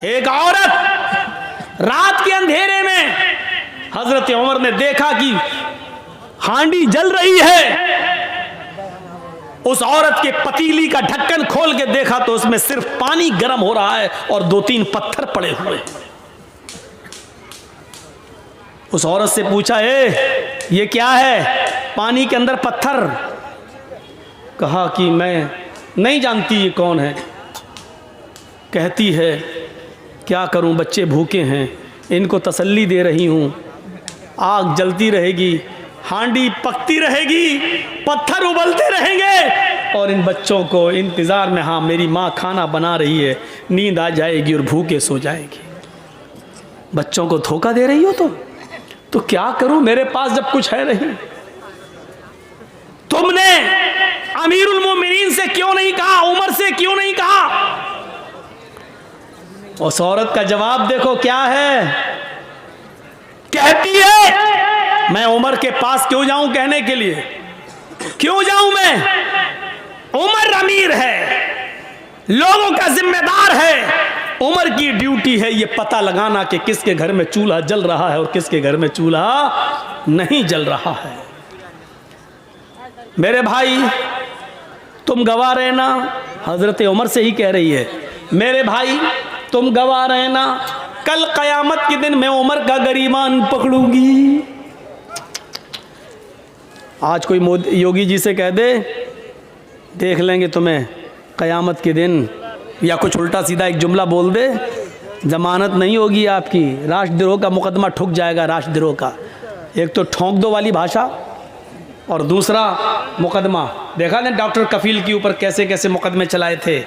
एक औरत रात के अंधेरे में हजरत उमर ने देखा कि हांडी जल रही है। उस औरत के पतीली का ढक्कन खोल के देखा तो उसमें सिर्फ पानी गर्म हो रहा है और 2-3 पत्थर पड़े हुए। उस औरत से पूछा, ये क्या है पानी के अंदर पत्थर? कहा कि मैं नहीं जानती ये कौन है। कहती है, क्या करूं, बच्चे भूखे हैं, इनको तसल्ली दे रही हूं। आग जलती रहेगी, हांडी पकती रहेगी, पत्थर उबलते रहेंगे और इन बच्चों को इंतज़ार में, हाँ मेरी माँ खाना बना रही है, नींद आ जाएगी और भूखे सो जाएगी। बच्चों को धोखा दे रही हो तो क्या करूं, मेरे पास जब कुछ है नहीं। तुमने अमीरुल मोमिनीन से क्यों नहीं कहा, उमर से क्यों नहीं कहा? उस औरत का जवाब देखो क्या है। कहती है, मैं उमर के पास क्यों जाऊं कहने के लिए, क्यों जाऊं मैं? उमर अमीर है, लोगों का जिम्मेदार है। उमर की ड्यूटी है ये पता लगाना कि किसके घर में चूल्हा जल रहा है और किसके घर में चूल्हा नहीं जल रहा है। मेरे भाई तुम गवाह रहना, हजरत उमर से ही कह रही है, मेरे भाई तुम गवाह रहना, कल कयामत के दिन मैं उमर का गरीबान पकड़ूंगी। आज कोई योगी जी से कह दे, देख लेंगे तुम्हें कयामत के दिन, या कुछ उल्टा सीधा एक जुमला बोल दे, जमानत नहीं होगी आपकी, राष्ट्रद्रोह का मुकदमा ठुक जाएगा। राष्ट्रद्रोह का एक तो ठोंक दो वाली भाषा और दूसरा मुकदमा। देखा ना डॉक्टर कफील के ऊपर कैसे कैसे मुकदमे चलाए थे,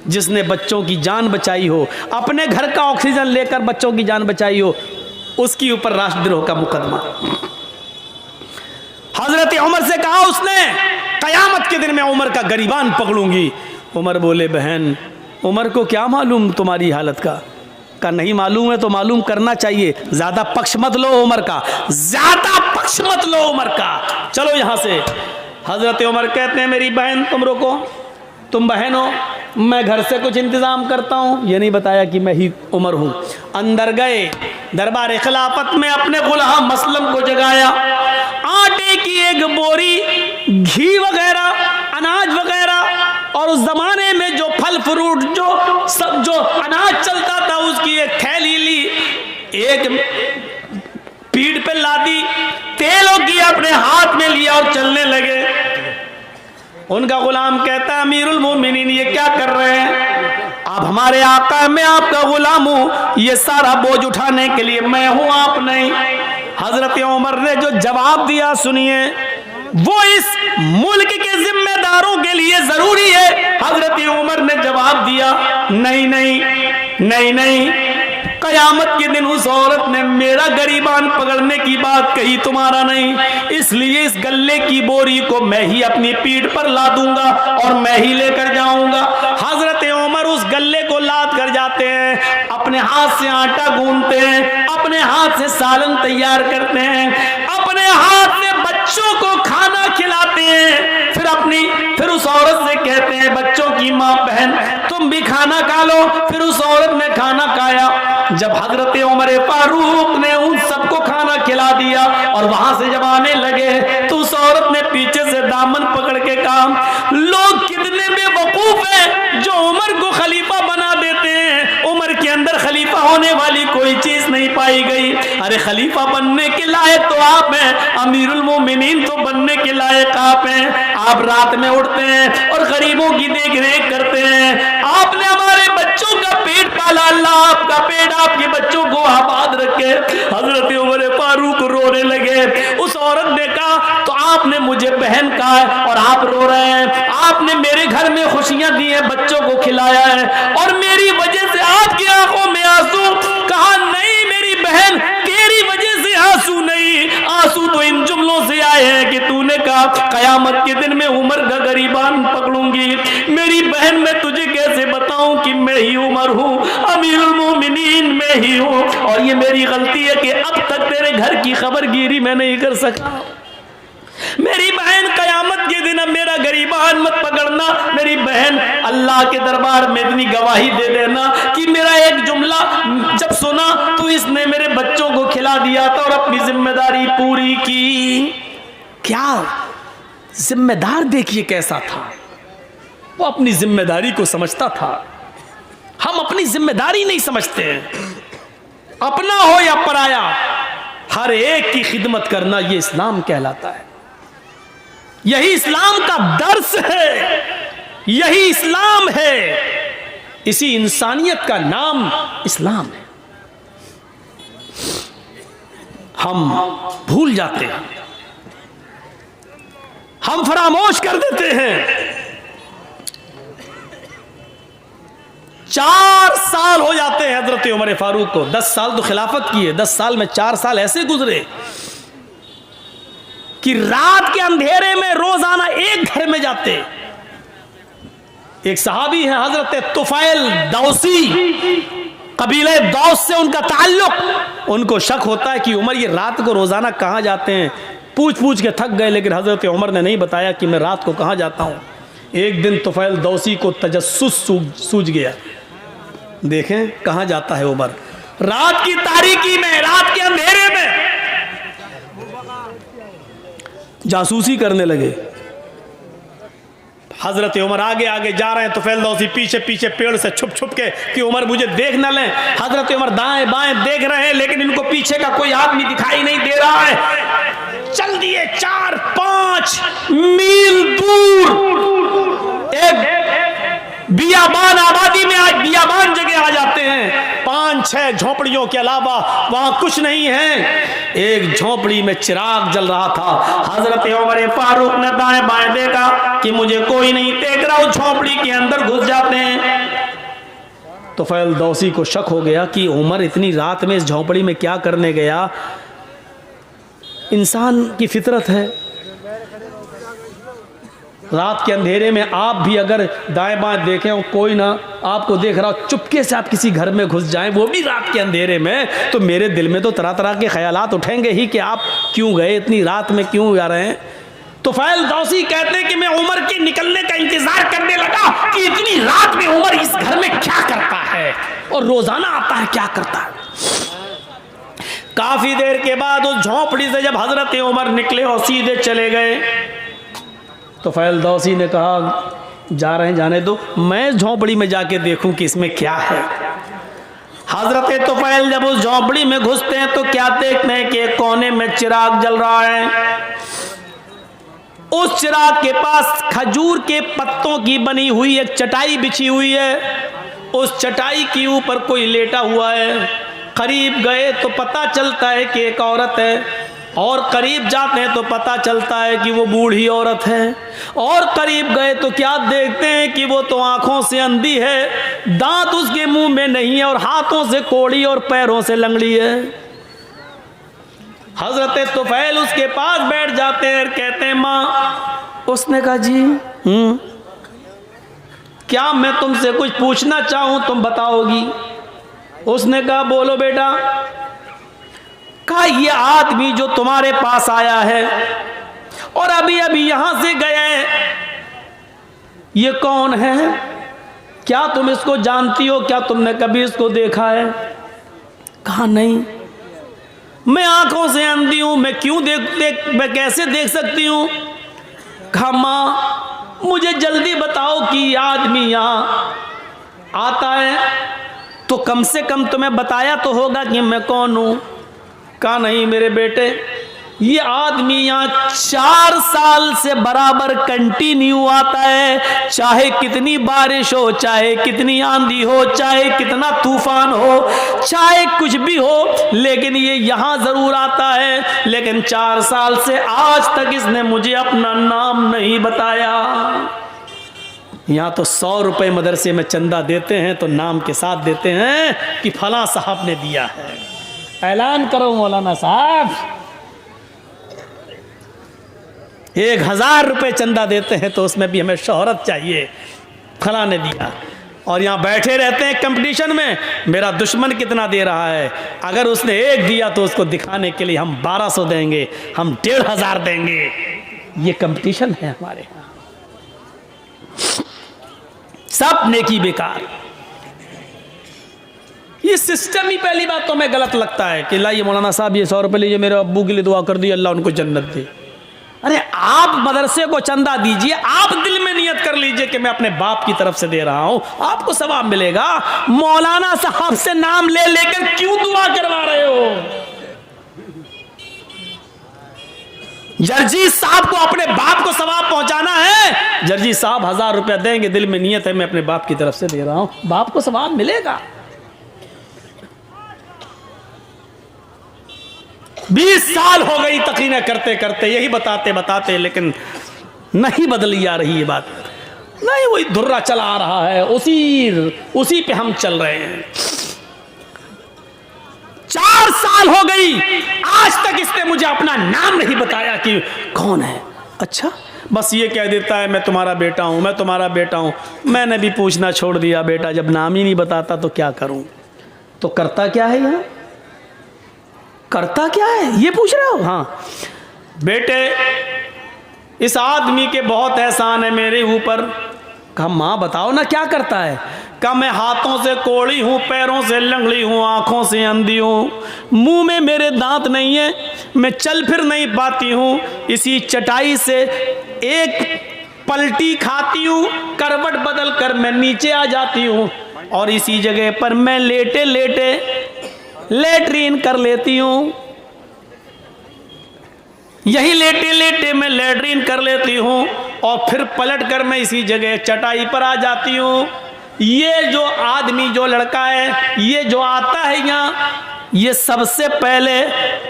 जिसने बच्चों की जान बचाई हो, अपने घर का ऑक्सीजन लेकर बच्चों की जान बचाई हो, उसके ऊपर राष्ट्रद्रोह का मुकदमा। हजरत उमर से कहा उसने, कयामत के दिन मैं उमर का गरीबान पकड़ूंगी। उमर बोले, बहन उमर को क्या मालूम तुम्हारी हालत का नहीं मालूम है तो मालूम करना चाहिए। ज्यादा पक्ष मत लो उमर का, ज्यादा पक्ष मत लो उमर का, चलो यहां से। हजरत उमर कहते हैं, मेरी बहन तुम रुको, तुम बहन हो, मैं घर से कुछ इंतजाम करता हूँ। ये नहीं बताया कि मैं ही उमर हूँ। अंदर गए, दरबार खिलाफत में अपने गुलाम मसलम को जगाया, आटे की एक बोरी, घी वगैरह, अनाज वगैरह, और उस जमाने में जो फल फ्रूट जो अनाज चलता था उसकी एक थैली ली, एक पीठ पे लादी, तेलों की अपने हाथ में लिया और चलने लगे। उनका गुलाम कहता है, अमीरुल मोमिनीन ये क्या कर रहे हैं आप? हमारे आका, मैं आपका गुलाम हूं, ये सारा बोझ उठाने के लिए मैं हूं, आप नहीं। हजरत उमर ने जो जवाब दिया सुनिए, वो इस मुल्क के जिम्मेदारों के लिए जरूरी है। हजरत उमर ने जवाब दिया, नहीं नहीं नहीं नहीं, कयामत के दिन उस औरत ने मेरा गरीबान पकड़ने की बात कही, तुम्हारा नहीं। इसलिए इस गल्ले की बोरी को मैं ही अपनी पीठ पर ला दूंगा और मैं ही लेकर जाऊंगा। हजरत उमर उस गल्ले को लाद कर जाते हैं, अपने हाथ से आटा गूंथते हैं, अपने हाथ से सालन तैयार करते हैं, अपने हाथ से बच्चों को खाना खिलाते हैं, फिर उस औरत से कहते हैं, बच्चों की माँ बहन तुम भी खाना खा लो। फिर उस औरत ने खाना खाया। जब हजरत उमर फारूक ने उन सबको खाना खिला दिया और वहां से जब आने लगे तो उस औरत ने पीछे से दामन पकड़ के कहा, लोग कितने बेवकूफ हैं जो उमर को खलीफा बना देते हैं। उमर के अंदर खलीफा होने वाली कोई चीज नहीं पाई गई। अरे खलीफा बनने के लायक तो आप हैं, अमीरुल मोमिनीन तो बनने के लायक आप हैं। आप रात में उठते हैं और गरीबों की देख रेख करते हैं। आपने हमारे बच्चों का पेट पाला, अल्लाह आपका पेट आपके बच्चों को आबाद रखे। हजरत उमर फारूक रोने लगे। उस औरत ने कहा, तो आपने मुझे बहन कहा है और आप रो रहे हैं, आपने मेरे घर में खुशियां दी है, बच्चों को खिलाया है और मेरी वजह से आपकी आंखों में आंसू। कहा, नहीं मेरी बहन, तेरी वजह से आंसू नहीं, आंसू तो इन जुमलों से आए हैं कि तूने कहा कयामत के दिन में उमर का गरीबान पकड़ूंगी। मेरी बहन, मैं तुझे कैसे बताऊं कि मैं ही उमर हूं, अमीरुल मोमिनीन मैं ही हूं, और ये मेरी गलती है कि अब तक तेरे घर की खबरगिरी मैं नहीं कर सका। मेरी बहन, कयामत के दिन अब मेरा गरीबान मत पकड़ना। मेरी बहन, अल्लाह के दरबार में इतनी गवाही दे देना कि मेरा एक जुमला दिया था और अपनी जिम्मेदारी पूरी की। क्या जिम्मेदार देखिए कैसा था, वो अपनी जिम्मेदारी को समझता था। हम अपनी जिम्मेदारी नहीं समझते हैं, अपना हो या पराया, हर एक की खिदमत करना ये इस्लाम कहलाता है। यही इस्लाम का दर्स है, यही इस्लाम है, इसी इंसानियत का नाम इस्लाम है। हम भूल जाते हैं, हम फरामोश कर देते हैं। 4 साल हो जाते हैं हजरत उमर फारूक को, 10 साल तो खिलाफत की है, 10 साल में 4 साल ऐसे गुजरे कि रात के अंधेरे में रोजाना एक घर में जाते। एक सहाबी है हजरत तुफैल दौसी, कबीले दौस से उनका ताल्लुक। उनको शक होता है कि उमर ये रात को रोजाना कहां जाते हैं। पूछ पूछ के थक गए, लेकिन हजरत उमर ने नहीं बताया कि मैं रात को कहां जाता हूं। एक दिन तुफैल दौसी को तजस्सुस सूझ गया, देखें कहां जाता है उमर, रात की तारीकी में, रात के अंधेरे में जासूसी करने लगे। हजरत उमर आगे आगे जा रहे हैं, तुफैल दौसी पीछे पीछे पेड़ से छुप छुप के कि उमर मुझे देख न लें। हजरत उमर दाएं बाएं देख रहे हैं, लेकिन इनको पीछे का कोई आदमी दिखाई नहीं दे रहा है। चल दिए 4-5 मील दूर एक बियाबान आबादी में, आज बियाबान जगह आ जाते हैं। 5-6 झोपड़ियों के अलावा वहां कुछ नहीं है। एक झोपड़ी में चिराग जल रहा था। हजरत उमर फारूक ने दाएं बाएं देखा कि मुझे कोई नहीं देख रहा, उस झोपड़ी के अंदर घुस जाते हैं। तो फैल दौसी को शक हो गया कि उमर इतनी रात में इस झोपड़ी में क्या करने गया। इंसान की फितरत है, रात के अंधेरे में आप भी अगर दाएं बाएं देखें और कोई ना आपको देख रहा हो, चुपके से आप किसी घर में घुस जाएं, वो भी रात के अंधेरे में, तो मेरे दिल में तो तरह तरह के ख्यालात उठेंगे ही कि आप क्यों गए, इतनी रात में क्यों जा रहे हैं। तो फैल दौसी कहते हैं कि मैं उमर के निकलने का इंतजार करने लगा कि इतनी रात में उमर इस घर में क्या करता है और रोजाना आता है क्या करता है। काफी देर के बाद उस झोपड़ी से जब हजरत उमर निकले और सीधे चले गए, तो फैल दौसी ने कहा जा रहे हैं जाने दो, मैं झोपड़ी में जाके देखूं कि इसमें क्या है। हजरत तुफैल जब उस झोपड़ी में घुसते हैं तो क्या देखते हैं कि कोने में चिराग जल रहा है। उस चिराग के पास खजूर के पत्तों की बनी हुई एक चटाई बिछी हुई है। उस चटाई के ऊपर कोई लेटा हुआ है। करीब गए तो पता चलता है कि एक औरत है, और करीब जाते हैं तो पता चलता है कि वो बूढ़ी औरत है। और करीब गए तो क्या देखते हैं कि वो तो आंखों से अंधी है, दांत उसके मुंह में नहीं है और हाथों से कोड़ी और पैरों से लंगड़ी है। हजरत तुफैल उसके पास बैठ जाते हैं और कहते हैं माँ। उसने कहा जी क्या मैं तुमसे कुछ पूछना चाहूं तुम बताओगी। उसने कहा बोलो बेटा। कहा ये आदमी जो तुम्हारे पास आया है और अभी अभी यहां से गया है, ये कौन है, क्या तुम इसको जानती हो, क्या तुमने कभी इसको देखा है। कहा नहीं, मैं आंखों से अंधी हूं, मैं क्यों मैं कैसे देख सकती हूं। कहा मां मुझे जल्दी बताओ कि ये आदमी यहां आता है तो कम से कम तुम्हें बताया तो होगा कि मैं कौन हूं। कहा नहीं मेरे बेटे, ये आदमी यहाँ 4 साल से बराबर कंटिन्यू आता है, चाहे कितनी बारिश हो, चाहे कितनी आंधी हो, चाहे कितना तूफान हो, चाहे कुछ भी हो, लेकिन ये यहाँ जरूर आता है। लेकिन 4 साल से आज तक इसने मुझे अपना नाम नहीं बताया। यहाँ तो 100 रुपए मदरसे में चंदा देते हैं तो नाम के साथ देते हैं कि फला साहब ने दिया है। ऐलान करो मौलाना साहब, 1000 रुपए चंदा देते हैं तो उसमें भी हमें शोहरत चाहिए, फला ने दिया। और यहाँ बैठे रहते हैं कंपटीशन में, मेरा दुश्मन कितना दे रहा है। अगर उसने 1 दिया तो उसको दिखाने के लिए हम 1200 देंगे, हम 1500 देंगे। ये कंपटीशन है हमारे यहाँ। सब नेकी बेकार। ये सिस्टम ही पहली बात तो हमें गलत लगता है कि लाइए मौलाना साहब ये 100 रुपये लीजिए, मेरे अब्बू के लिए दुआ कर दी, अल्लाह उनको जन्नत दे। अरे आप मदरसे को चंदा दीजिए, आप दिल में नियत कर लीजिए कि मैं अपने बाप की तरफ से दे रहा हूं, आपको सवाब मिलेगा। मौलाना साहब से नाम ले लेकर क्यों दुआ करवा रहे हो? जर्जी साहब को अपने बाप को सवाब पहुंचाना है, जर्जी साहब 1000 रुपया देंगे, दिल में नियत है मैं अपने बाप की तरफ से दे रहा हूं, बाप को सवाब मिलेगा। 20 साल हो गई तकरीरें करते करते, यही बताते बताते, लेकिन नहीं बदली आ रही ये बात, नहीं वही धुर्रा चला आ रहा है, उसी पे हम चल रहे हैं। 4 साल हो गई, आज तक इसने मुझे अपना नाम नहीं बताया कि कौन है। अच्छा, बस ये कह देता है मैं तुम्हारा बेटा हूं, मैं तुम्हारा बेटा हूं। मैंने भी पूछना छोड़ दिया, बेटा जब नाम ही नहीं बताता तो क्या करूं? तो करता क्या है यहां, करता क्या है ये पूछ रहे हो? हाँ बेटे, इस आदमी के बहुत एहसान है मेरे ऊपर। कहा माँ बताओ ना क्या करता है? कहा मैं हाथों से कोड़ी हूँ, पैरों से लंगड़ी हूँ, आंखों से अंधी हूँ, मुंह में मेरे दांत नहीं है, मैं चल फिर नहीं पाती हूँ, इसी चटाई से एक पलटी खाती हूँ, करवट बदल कर मैं नीचे आ जाती हूँ, और इसी जगह पर मैं लेटे लेटे लेटरीन कर लेती हूँ, यही लेटे लेटे मैं लेटरीन कर लेती हूँ, और फिर पलट कर मैं इसी जगह चटाई पर आ जाती हूँ। ये जो आदमी, जो लड़का है, ये जो आता है यहाँ, ये सबसे पहले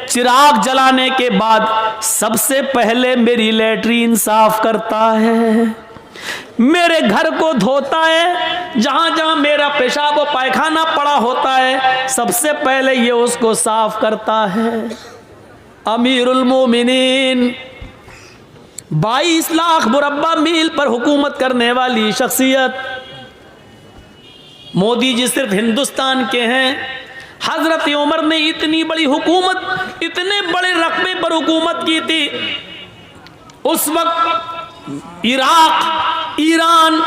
चिराग जलाने के बाद सबसे पहले मेरी लेटरीन साफ करता है, मेरे घर को धोता है, जहां जहां मेरा पेशाब और पायखाना पड़ा होता है सबसे पहले ये उसको साफ करता है। अमीरुल मोमिनीन, 22 लाख मुरब्बा मील पर हुकूमत करने वाली शख्सियत, मोदी जी सिर्फ हिंदुस्तान के हैं। हजरत उमर ने इतनी बड़ी हुकूमत, इतने बड़े रकबे पर हुकूमत की थी। उस वक्त इराक, ईरान,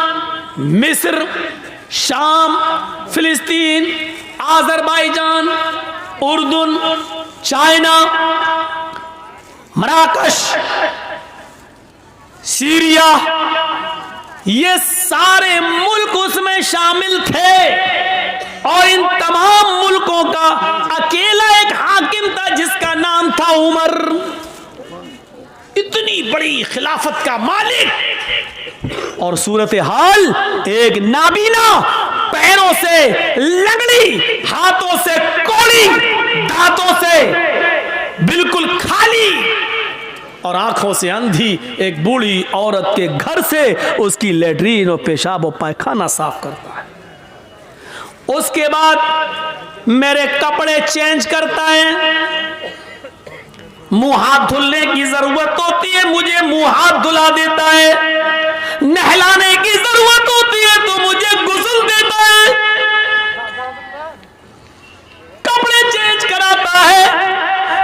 मिस्र, शाम, फिलिस्तीन, आज़रबाईजान, उर्दून, चाइना, मराकश, सीरिया, ये सारे मुल्क उसमें शामिल थे, और इन तमाम मुल्कों का अकेला एक हाकिम था जिसका नाम था उमर। इतनी बड़ी खिलाफत का मालिक, और सूरत हाल एक नाबीना, पैरों से लंगड़ी, हाथों से कोड़ी, दांतों से बिल्कुल खाली और आंखों से अंधी एक बूढ़ी औरत के घर से उसकी लेटरीन और पेशाब और पायखाना साफ करता है। उसके बाद मेरे कपड़े चेंज करता है, मुंह हाथ धुलने की जरूरत होती है, मुझे मुंह हाथ धुला देता है, नहलाने की जरूरत होती है तो मुझे गुस्ल देता है, कपड़े चेंज कराता है,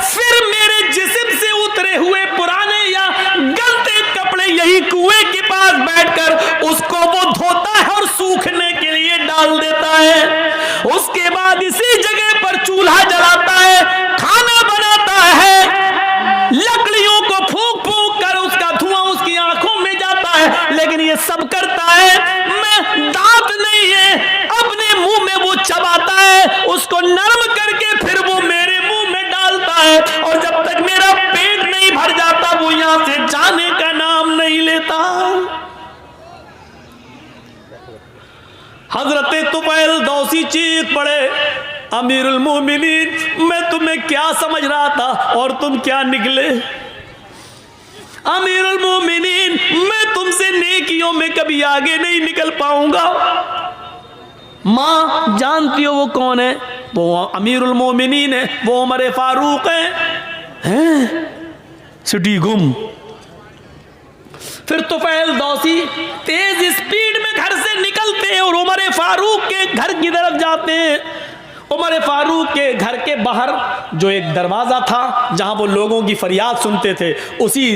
फिर मेरे जिस्म से उतरे हुए पुराने या गंदे कपड़े यही कुएं के पास बैठकर उसको वो धोता है और सूखने के लिए डाल देता है। उसके बाद इसी जगह पर चूल्हा जलाता है, खाना बनाता है, लकड़ियों को फूंक फूंक कर उसका धुआं उसकी आंखों में जाता है, लेकिन ये सब करता है। मैं दांत नहीं है, अपने मुंह में वो चबाता है, उसको नरम करके फिर वो मेरे मुंह में डालता है, और जब तक मेरा पेट नहीं भर जाता वो यहां से जाने का नाम नहीं लेता। हजरत तुफैल दौसी चीख पड़े, अमीरुल मोमिनीन मैं तुम्हें क्या समझ रहा था और तुम क्या निकले? अमीरुल मोमिनीन मैं तुमसे नेकियों में कभी आगे नहीं निकल पाऊंगा। माँ जानती हो वो कौन है? वो अमीरुल मोमिनीन है, वो उमर फारूक हैं? सिटी गुम। फिर तुफैल दौसी तेज स्पीड में घर से निकलते हैं और उमर फारूक के घर की तरफ जाते हैं। उमर फारूक के घर के बाहर जो एक दरवाज़ा था जहां वो लोगों की फरियाद सुनते थे, उसी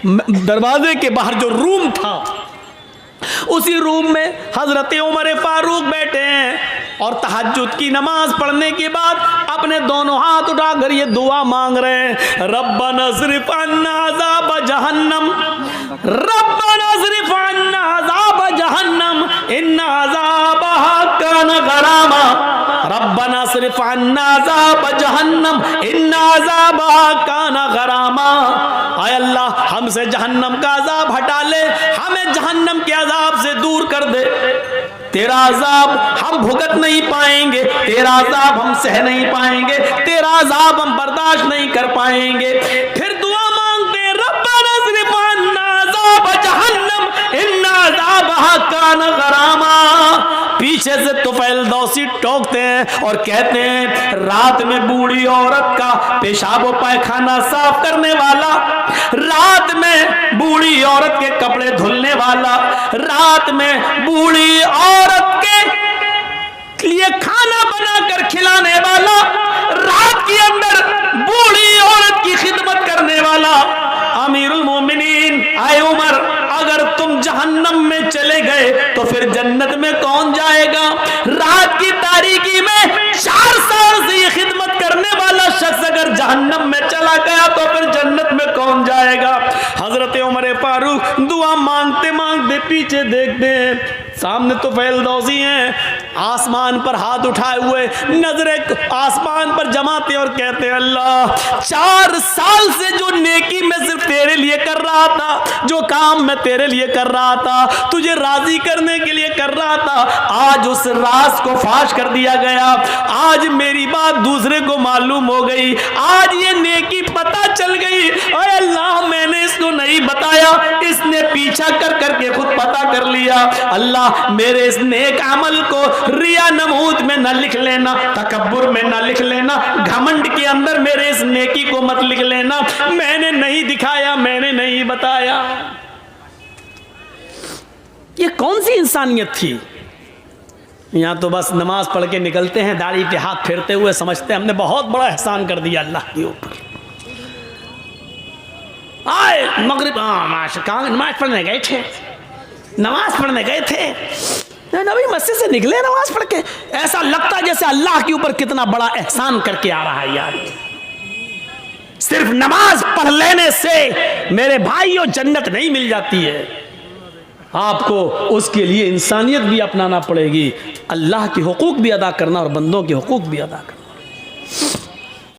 दरवाजे के बाहर जो रूम था, उसी रूम में हजरत उमर फारूक बैठे हैं। और तहज्जुद की नमाज पढ़ने के बाद अपने दोनों हाथ उठाकर ये दुआ मांग रहे हैं, रब्बना स्रिफ अन्ना अज़ाब जहन्नम, रब्बना स्रिफ अन्ना अज़ाब जहन्नम इन्ना अज़ाबहा कान गरामा, रब्बना स्रिफ अन्ना अज़ाब जहन्नम इन्ना अज़ाबहा कान गरामा। आय अल्लाह हमसे जहन्नम का अजाब हटा ले, हमें जहन्नम के अजाब से दूर कर दे। तेरा अजाब हम भुगत नहीं पाएंगे, तेरा अजाब हम सह नहीं पाएंगे, तेरा अजाब हम बर्दाश्त नहीं कर पाएंगे। फिर दुआ मांगते रब्बना स्रिफ अन्ना अज़ाब जहन्नम इन्ना अज़ाबहा कान गरामा। पीछे से तुफैल दौसी टोकते हैं और कहते हैं, रात में बूढ़ी औरत का पेशाब पायखाना साफ करने वाला, रात में बूढ़ी औरत के कपड़े धुलने वाला, रात में बूढ़ी औरत के लिए खाना बनाकर खिलाने वाला, रात के अंदर बूढ़ी औरत की खिदमत करने वाला। अमीरुल मोमिनीन, आए उमर, अगर तुम जहन्नम में चले गए तो फिर जन्नत में कौन जाएगा? रात की तारीकी में 4 साल से ये खिदमत करने वाला शख्स अगर जहन्नम में चला गया तो फिर जन्नत में कौन जाएगा? हजरत उमर फारूक दुआ मांगते मांगते पीछे देखते हैं, सामने तो फैलदौसी हैं, आसमान पर हाथ उठाए हुए नजरें आसमान पर जमाते और कहते, अल्लाह 4 साल से जो नेकी मैं सिर्फ तेरे लिए कर रहा था, जो काम मैं तेरे लिए कर रहा था, तुझे राजी करने के लिए कर रहा था, आज उस राज को फाश कर दिया गया, आज मेरी बात दूसरे को मालूम हो गई, आज ये नेकी पता चल गई। अरे अल्लाह मैंने इसको नहीं बताया, इसने पीछा कर करके खुद पता कर लिया। अल्लाह मेरे इस नेक अमल को रिया नमूद में न लिख लेना, तकब्बुर में न लिख लेना, घमंड के अंदर मेरे इस नेकी को मत लिख लेना। मैंने नहीं दिखाया, मैंने नहीं बताया। ये कौन सी इंसानियत थी? यहां तो बस नमाज पढ़ के निकलते हैं, दाढ़ी पे हाथ फेरते हुए समझते हैं हमने बहुत बड़ा एहसान कर दिया अल्लाह के ऊपर। आए मगरिब कहाँ नमाज पढ़ने गए थे, नमाज पढ़ने गए थे, नबी मस्जिद से निकले नमाज पढ़ के, ऐसा लगता जैसे अल्लाह के ऊपर कितना बड़ा एहसान करके आ रहा है यार। सिर्फ नमाज पढ़ लेने से मेरे भाइयों जन्नत नहीं मिल जाती है, आपको उसके लिए इंसानियत भी अपनाना पड़ेगी, अल्लाह के हुकूक भी अदा करना और बंदों के हुकूक भी अदा करना।